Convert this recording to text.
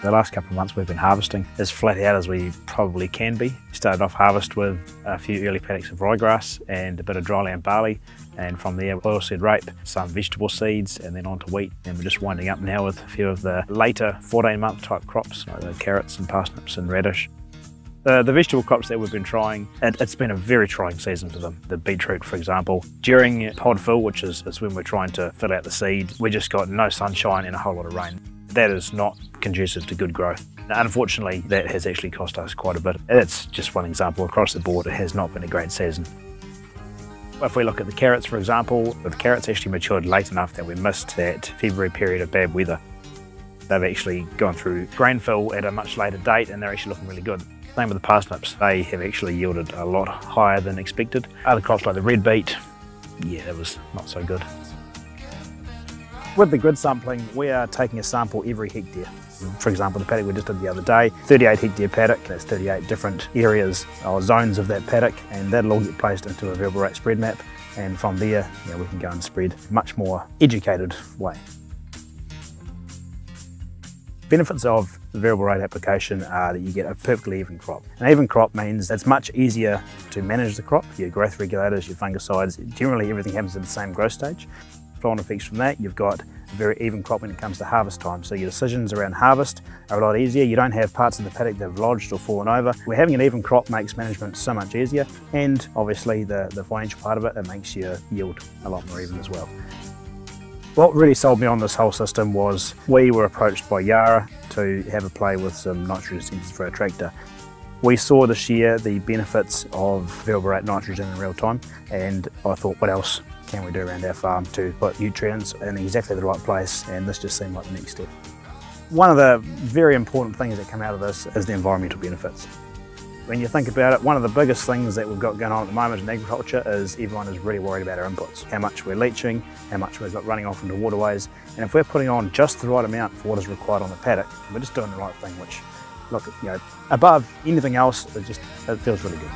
The last couple of months we've been harvesting as flat out as we probably can be. Started off harvest with a few early paddocks of ryegrass and a bit of dryland barley, and from there oilseed rape, some vegetable seeds, and then on to wheat. And we're just winding up now with a few of the later 14-month type crops like the carrots and parsnips and radish. The vegetable crops that we've been trying, it's been a very trying season for them. The beetroot, for example. During pod fill, which is when we're trying to fill out the seed, we just got no sunshine and a whole lot of rain. That is not conducive to good growth. Unfortunately, that has actually cost us quite a bit. It's just one example. Across the board, it has not been a great season. If we look at the carrots, for example, the carrots actually matured late enough that we missed that February period of bad weather. They've actually gone through grain fill at a much later date and they're actually looking really good. Same with the parsnips. They have actually yielded a lot higher than expected. Other crops like the red beet, yeah, that was not so good. With the grid sampling, we are taking a sample every hectare. For example, the paddock we just did the other day, 38 hectare paddock, that's 38 different areas or zones of that paddock, and that'll all get placed into a variable rate spread map, and from there we can go and spread a much more educated way. Benefits of the variable rate application are that you get a perfectly even crop. An even crop means it's much easier to manage the crop, your growth regulators, your fungicides, generally everything happens at the same growth stage. Flow-on effects from that, you've got a very even crop when it comes to harvest time. So your decisions around harvest are a lot easier. You don't have parts of the paddock that have lodged or fallen over. We're having an even crop makes management so much easier, and obviously the financial part of it, it makes your yield a lot more even as well. What really sold me on this whole system was we were approached by Yara to have a play with some nitrogen sensors for our tractor. We saw this year the benefits of variable rate nitrogen in real time, and I thought, what else can we do around our farm to put nutrients in exactly the right place, and this just seemed like the next step. One of the very important things that come out of this is the environmental benefits. When you think about it, one of the biggest things that we've got going on at the moment in agriculture is everyone is really worried about our inputs, how much we're leaching, how much we've got running off into waterways, and if we're putting on just the right amount for what is required on the paddock, we're just doing the right thing, which, look, above anything else, it feels really good.